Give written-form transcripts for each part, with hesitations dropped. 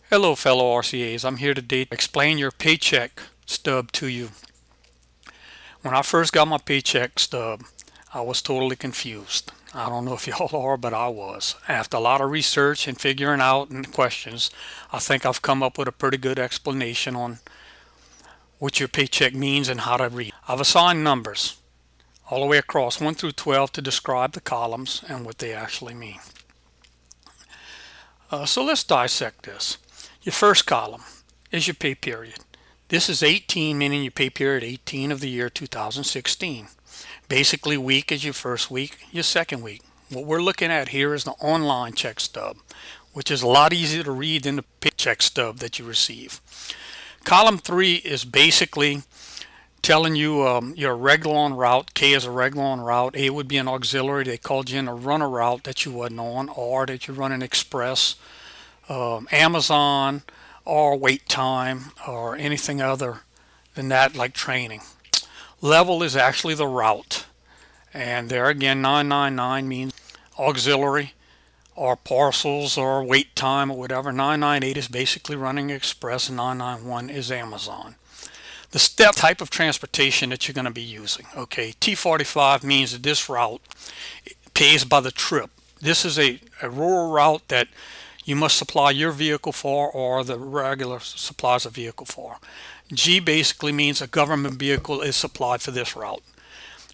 Hello fellow RCAs, I'm here today to explain your paycheck stub to you. When I first got my paycheck stub, I was totally confused. I don't know if y'all are, but I was. After a lot of research and figuring out and questions, I think I've come up with a pretty good explanation on what your paycheck means and how to read. I've assigned numbers all the way across 1 through 12 to describe the columns and what they actually mean. So let's dissect this. Your first column is your pay period. This is 18, meaning your pay period 18 of the year 2016. Basically, week is your first week, your second week. What we're looking at here is the online check stub, which is a lot easier to read than the paycheck stub that you receive. Column 3 is basically telling you you're regular on route. K is a regular on route. A would be an auxiliary. They called you in a runner route that you wasn't on, or that you run an express, Amazon, or wait time, or anything other than that, like training. Level is actually the route, and there again 999 means auxiliary or parcels or wait time or whatever. 998 is basically running express, and 991 is Amazon. The step type of transportation that you're going to be using. Okay, T45 means that this route pays by the trip. This is a rural route that you must supply your vehicle for, or the regular supplies a vehicle for. G basically means a government vehicle is supplied for this route.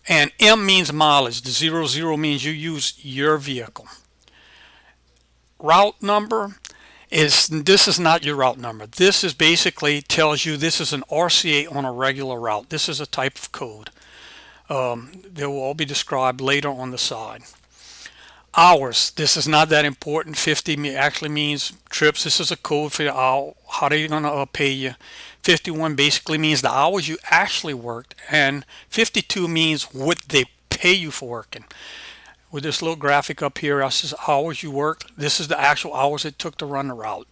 And M means mileage. The 00 means you use your vehicle. Route number this is not your route number. This is basically tells you this is an RCA on a regular route. This is a type of code. They will all be described later on the side. Hours, this is not that important. 50 actually means trips. This is a code for your hour. How are they going to pay you? 51 basically means the hours you actually worked, and 52 means what they pay you for working. With this little graphic up here, I says hours you worked. This is the actual hours it took to run the route.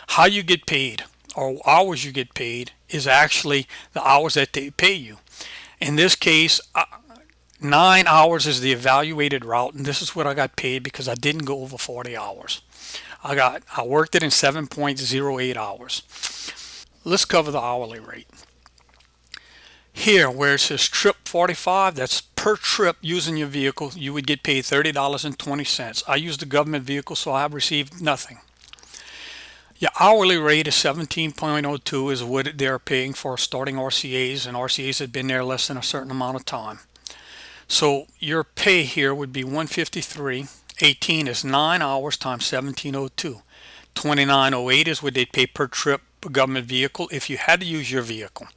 How you get paid, or hours you get paid, is actually the hours that they pay you. In this case, 9 hours is the evaluated route, and this is what I got paid because I didn't go over 40 hours. I worked it in 7.08 hours. Let's cover the hourly rate. Here, where it says trip 45, that's per trip using your vehicle. You would get paid $30.20. I used the government vehicle, so I have received nothing. Your hourly rate is 17.02 is what they're paying for starting RCAs, and RCAs had been there less than a certain amount of time. So your pay here would be 153. 18 is 9 hours times 1702. 2908 is what they pay per trip government vehicle if you had to use your vehicle.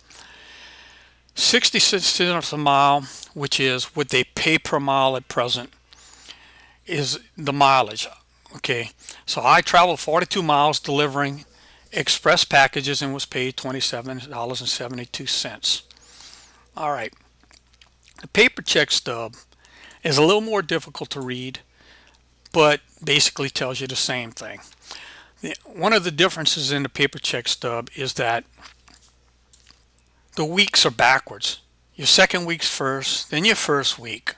66 cents a mile, which is what they pay per mile at present, is the mileage. Okay, so I traveled 42 miles delivering express packages and was paid $27.72. All right, the paper check stub is a little more difficult to read, but basically tells you the same thing. One of the differences in the paper check stub is that the weeks are backwards. Your second week's first, then your first week.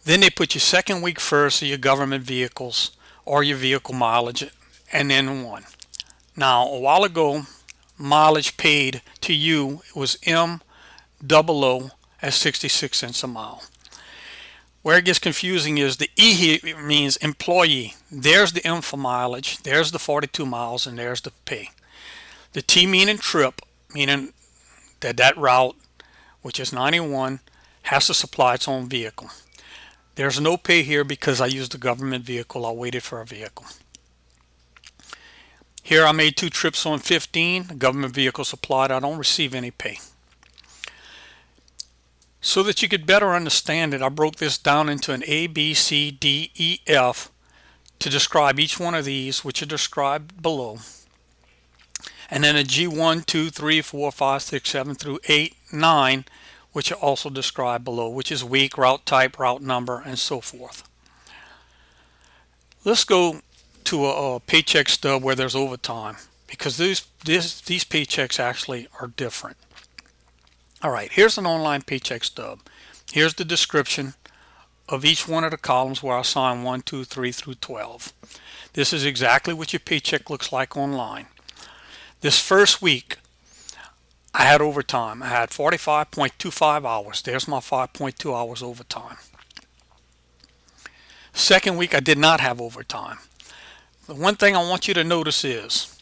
Then they put your second week first of your government vehicles or your vehicle mileage, and then one. Now, a while ago, mileage paid to you was MOO at 66 cents a mile. Where it gets confusing is the E here means employee. There's the M for mileage, there's the 42 miles, and there's the pay. The T meaning trip, meaning that route, which is 91, has to supply its own vehicle. There's no pay here because I used a government vehicle. I waited for a vehicle. Here I made 2 trips on 15. The government vehicle supplied. I don't receive any pay. So that you could better understand it, I broke this down into an A, B, C, D, E, F to describe each one of these, which are described below. And then a G1, 2, 3, 4, 5, 6, 7 through 8, 9, which are also described below, which is week, route type, route number, and so forth. Let's go to a paycheck stub where there's overtime, because these paychecks actually are different. All right, here's an online paycheck stub. Here's the description of each one of the columns where I assign 1, 2, 3 through 12. This is exactly what your paycheck looks like online. This first week I had overtime. I had 45.25 hours. There's my 5.2 hours overtime. Second week I did not have overtime. The one thing I want you to notice is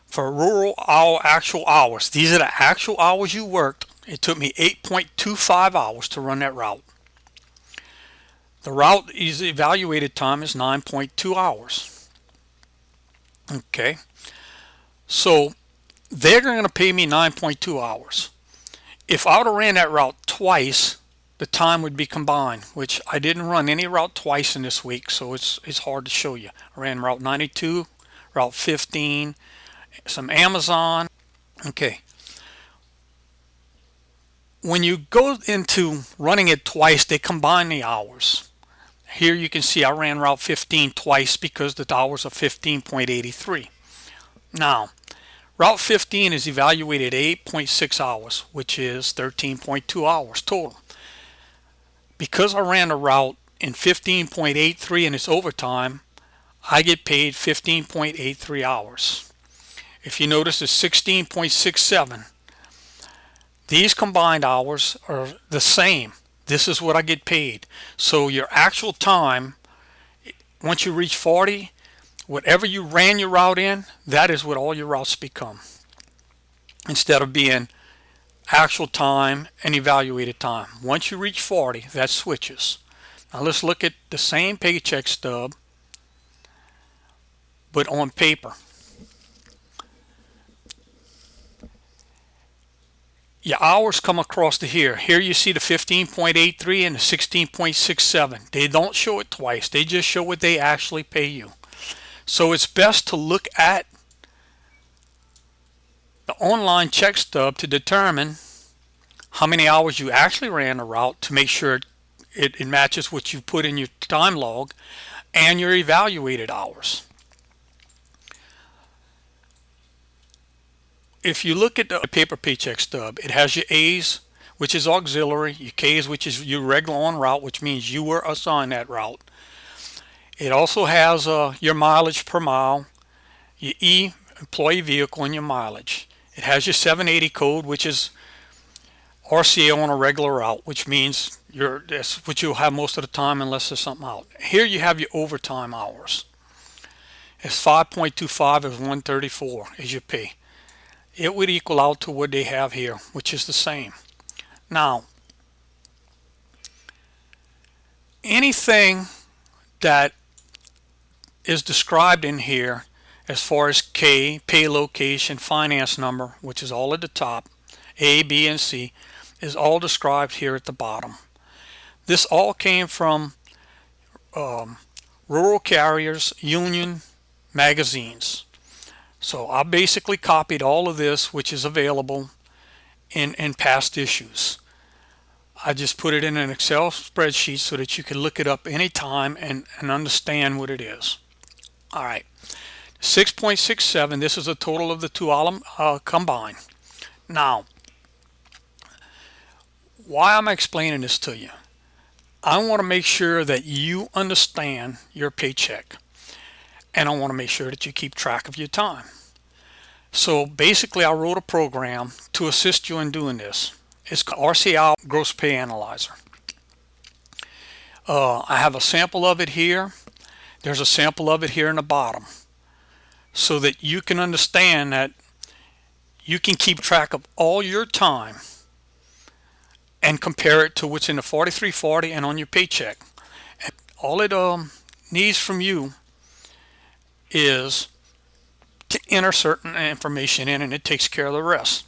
for rural actual hours, these are the actual hours you worked. It took me 8.25 hours to run that route. The route is evaluated time is 9.2 hours. Okay, so they're going to pay me 9.2 hours. If I would have ran that route twice, the time would be combined, which I didn't run any route twice in this week, so it's hard to show you. I ran route 92, route 15, some Amazon. Okay. When you go into running it twice, they combine the hours. Here you can see I ran route 15 twice because the hours are 15.83. Now, route 15 is evaluated 8.6 hours, which is 13.2 hours total. Because I ran a route in 15.83 and it's overtime, I get paid 15.83 hours. If you notice, it's 16.67. These combined hours are the same. This is what I get paid. So your actual time, once you reach 40, whatever you ran your route in, that is what all your routes become. Instead of being actual time and evaluated time. Once you reach 40, that switches. Now let's look at the same paycheck stub, but on paper. Your hours come across to here. Here you see the 15.83 and the 16.67. They don't show it twice. They just show what they actually pay you. So it's best to look at the online check stub to determine how many hours you actually ran the route to make sure it matches what you put in your time log and your evaluated hours. If you look at the paper paycheck stub, it has your A's, which is auxiliary, your K's, which is your regular on route, which means you were assigned that route. It also has your mileage per mile, your E, employee vehicle, and your mileage. It has your 780 code, which is RCA on a regular route, which means that's what you'll have most of the time unless there's something out. Here you have your overtime hours. It's 5.25 is 134 is your pay. It would equal out to what they have here, which is the same. Now, anything that is described in here as far as K, pay location, finance number, which is all at the top, A, B, and C, is all described here at the bottom. This all came from Rural Carriers Union magazines. So I basically copied all of this, which is available in past issues. I just put it in an Excel spreadsheet so that you can look it up anytime and understand what it is. All right, 6.67, this is a total of the two combined. Now, why am I explaining this to you? I want to make sure that you understand your paycheck, and I want to make sure that you keep track of your time. So basically I wrote a program to assist you in doing this. It's called RCA Gross Pay Analyzer. I have a sample of it here. There's a sample of it here in the bottom, so that you can understand that you can keep track of all your time and compare it to what's in the 4340 and on your paycheck. And all it needs from you is to enter certain information in, and it takes care of the rest.